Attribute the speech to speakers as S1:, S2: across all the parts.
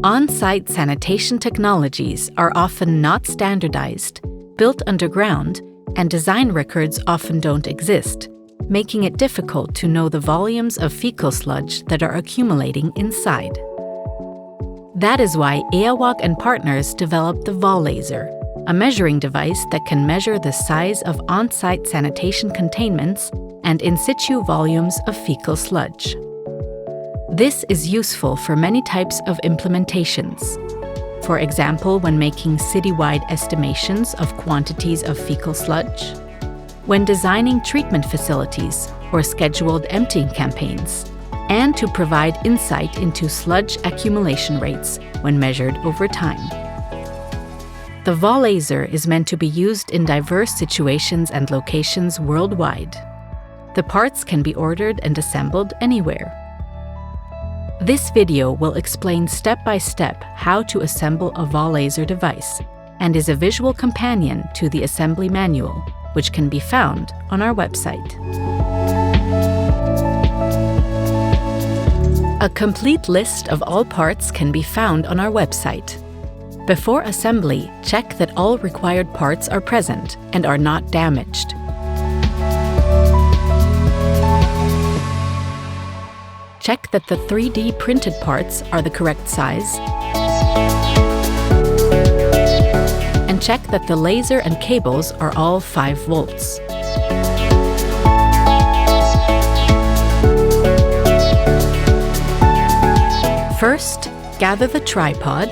S1: On-site sanitation technologies are often not standardized, built underground, and design records often don't exist, making it difficult to know the volumes of fecal sludge that are accumulating inside. That is why EAWAG and partners developed the Volaser, a measuring device that can measure the size of on-site sanitation containments and in situ volumes of fecal sludge. This is useful for many types of implementations. For example, when making citywide estimations of quantities of fecal sludge, when designing treatment facilities or scheduled emptying campaigns, and to provide insight into sludge accumulation rates when measured over time. The Volaser is meant to be used in diverse situations and locations worldwide. The parts can be ordered and assembled anywhere. This video will explain step-by-step how to assemble a Volaser device and is a visual companion to the assembly manual, which can be found on our website. A complete list of all parts can be found on our website. Before assembly, check that all required parts are present and are not damaged. Check that the 3D printed parts are the correct size. And check that the laser and cables are all 5 volts. First, gather the tripod,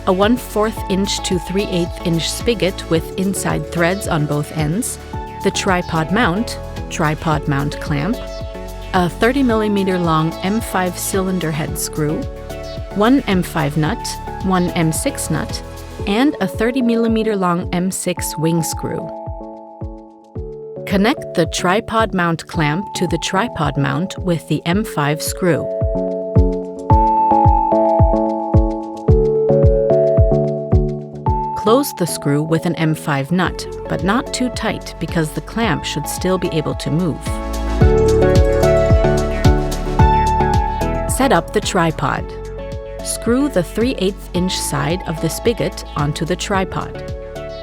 S1: a 1/4 inch to 3/8 inch spigot with inside threads on both ends, the tripod mount clamp, a 30 mm long M5 cylinder head screw, 1 M5 nut, 1 M6 nut, and a 30 mm long M6 wing screw. Connect the tripod mount clamp to the tripod mount with the M5 screw. Close the screw with an M5 nut, but not too tight because the clamp should still be able to move. Set up the tripod. Screw the 3/8 inch side of the spigot onto the tripod.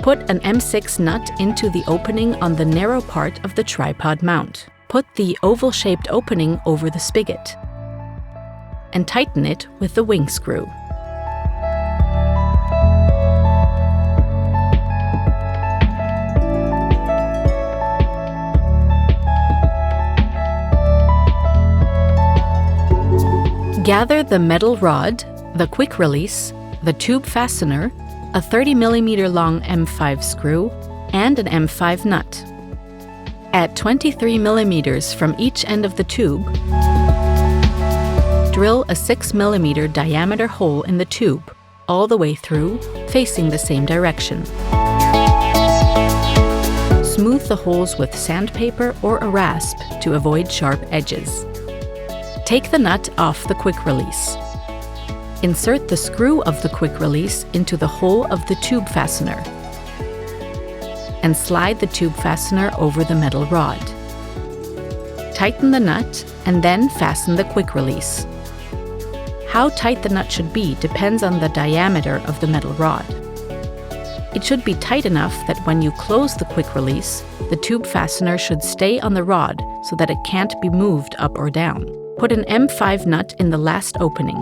S1: Put an M6 nut into the opening on the narrow part of the tripod mount. Put the oval-shaped opening over the spigot and tighten it with the wing screw. Gather the metal rod, the quick release, the tube fastener, a 30 mm long M5 screw, and an M5 nut. At 23 mm from each end of the tube, drill a 6 mm diameter hole in the tube, all the way through, facing the same direction. Smooth the holes with sandpaper or a rasp to avoid sharp edges. Take the nut off the quick release. Insert the screw of the quick release into the hole of the tube fastener and slide the tube fastener over the metal rod. Tighten the nut and then fasten the quick release. How tight the nut should be depends on the diameter of the metal rod. It should be tight enough that when you close the quick release, the tube fastener should stay on the rod so that it can't be moved up or down. Put an M5 nut in the last opening.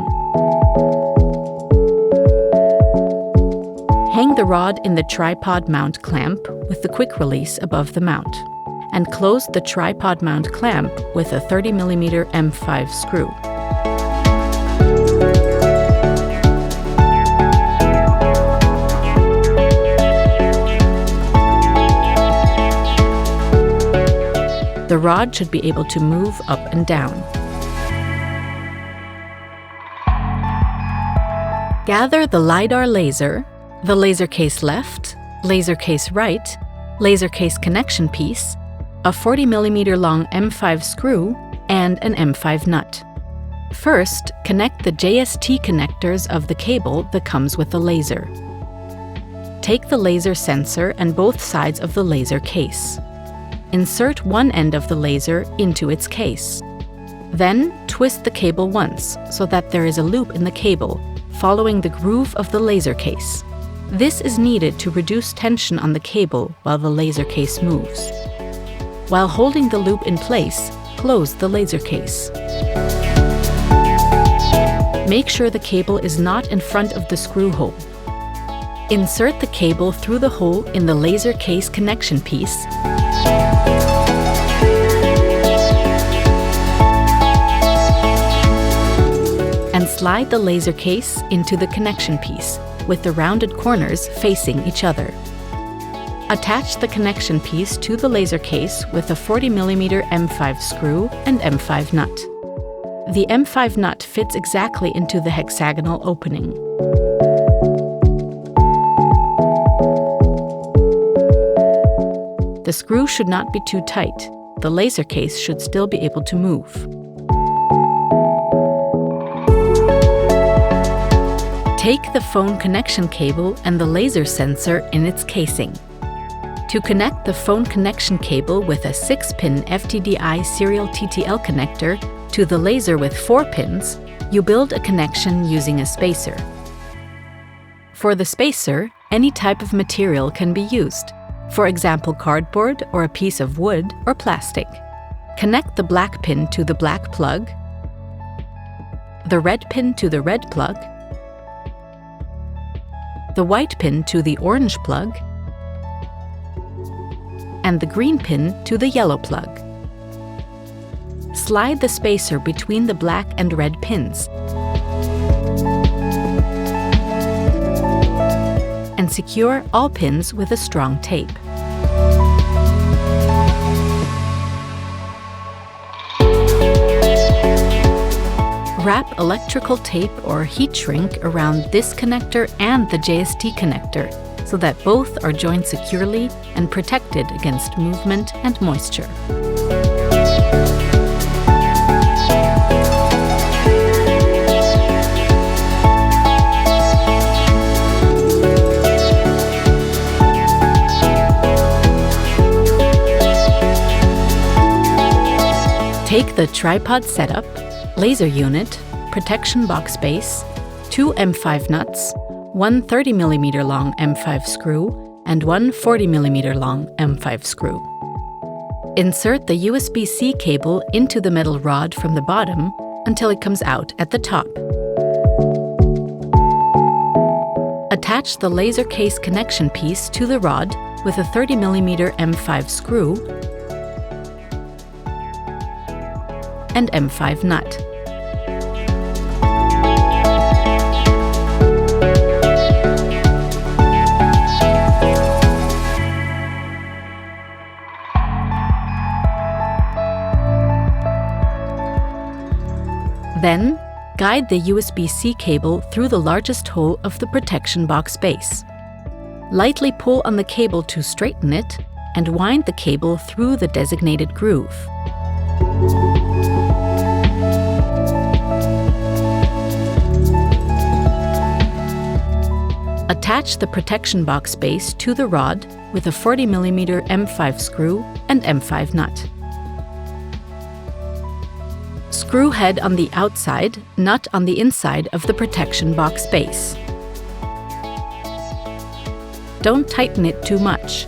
S1: Hang the rod in the tripod mount clamp with the quick release above the mount, and close the tripod mount clamp with a 30 mm M5 screw. The rod should be able to move up and down. Gather the LiDAR laser, the laser case left, laser case right, laser case connection piece, a 40 mm long M5 screw, and an M5 nut. First, connect the JST connectors of the cable that comes with the laser. Take the laser sensor and both sides of the laser case. Insert one end of the laser into its case. Then, twist the cable once so that there is a loop in the cable, following the groove of the laser case. This is needed to reduce tension on the cable while the laser case moves. While holding the loop in place, close the laser case. Make sure the cable is not in front of the screw hole. Insert the cable through the hole in the laser case connection piece and slide the laser case into the connection piece with the rounded corners facing each other. Attach the connection piece to the laser case with a 40mm M5 screw and M5 nut. The M5 nut fits exactly into the hexagonal opening. The screw should not be too tight. The laser case should still be able to move. Take the phone connection cable and the laser sensor in its casing. To connect the phone connection cable with a 6-pin FTDI serial TTL connector to the laser with 4 pins, you build a connection using a spacer. For the spacer, any type of material can be used. For example, cardboard or a piece of wood or plastic. Connect the black pin to the black plug, the red pin to the red plug, the white pin to the orange plug, and the green pin to the yellow plug. Slide the spacer between the black and red pins and secure all pins with a strong tape. Wrap electrical tape or heat shrink around this connector and the JST connector so that both are joined securely and protected against movement and moisture. Take the tripod setup, laser unit, protection box base, 2 M5 nuts, one 30mm long M5 screw, and one 40mm long M5 screw. Insert the USB-C cable into the metal rod from the bottom until it comes out at the top. Attach the laser case connection piece to the rod with a 30mm M5 screw and M5 nut. Then, guide the USB-C cable through the largest hole of the protection box base. Lightly pull on the cable to straighten it and wind the cable through the designated groove. Attach the protection box base to the rod with a 40mm M5 screw and M5 nut. Screw head on the outside, nut on the inside of the protection box base. Don't tighten it too much.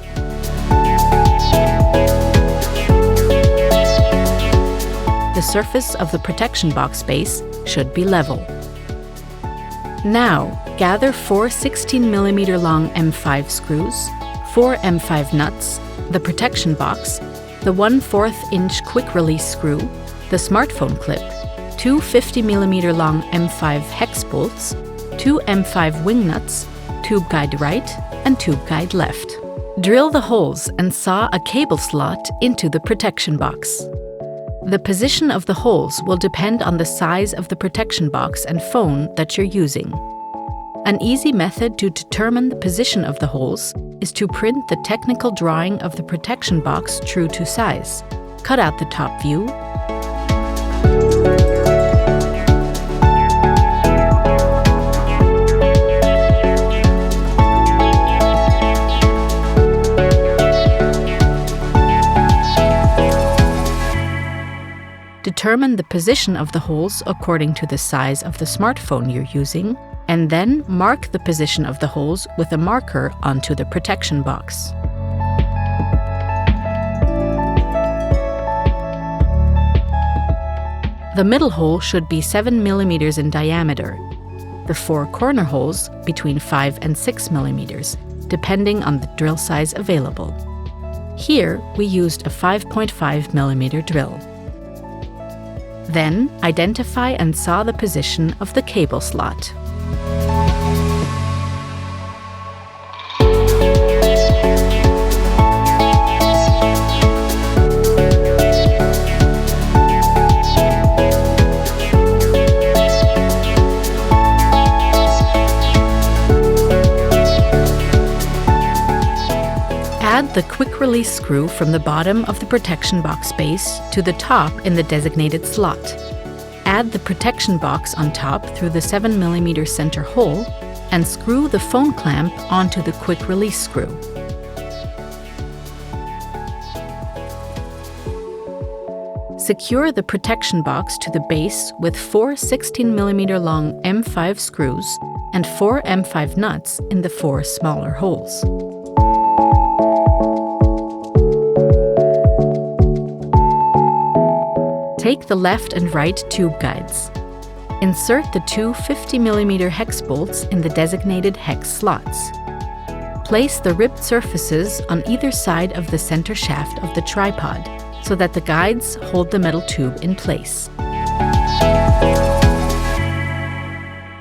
S1: The surface of the protection box base should be level. Now, gather 4 16mm long M5 screws, 4 M5 nuts, the protection box, the 1/4 inch quick release screw, the smartphone clip, 2 50mm long M5 hex bolts, 2 M5 wing nuts, tube guide right and tube guide left. Drill the holes and saw a cable slot into the protection box. The position of the holes will depend on the size of the protection box and phone that you're using. An easy method to determine the position of the holes is to print the technical drawing of the protection box true to size. Cut out the top view, determine the position of the holes according to the size of the smartphone you're using, and then mark the position of the holes with a marker onto the protection box. The middle hole should be 7 mm in diameter. The 4 corner holes between 5 and 6 mm, depending on the drill size available. Here, we used a 5.5 mm drill. Then, identify and saw the position of the cable slot. Add the quick-release screw from the bottom of the protection box base to the top in the designated slot. Add the protection box on top through the 7 mm center hole and screw the phone clamp onto the quick-release screw. Secure the protection box to the base with 4 16 mm long M5 screws and 4 M5 nuts in the 4 smaller holes. Take the left and right tube guides. Insert the 2 50 mm hex bolts in the designated hex slots. Place the ribbed surfaces on either side of the center shaft of the tripod so that the guides hold the metal tube in place.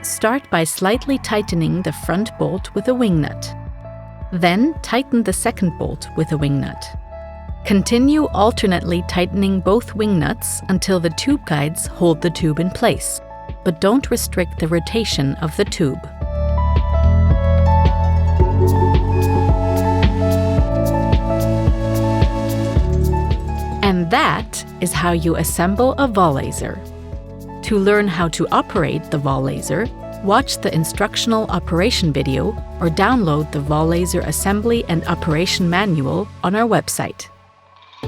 S1: Start by slightly tightening the front bolt with a wing nut. Then tighten the second bolt with a wing nut. Continue alternately tightening both wing nuts until the tube guides hold the tube in place, but don't restrict the rotation of the tube. And that is how you assemble a Volaser. To learn how to operate the Volaser, watch the instructional operation video or download the Volaser assembly and operation manual on our website.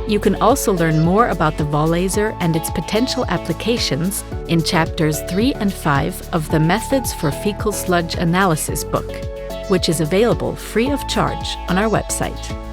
S1: You can also learn more about the Volaser and its potential applications in chapters 3 and 5 of the Methods for Fecal Sludge Analysis book, which is available free of charge on our website.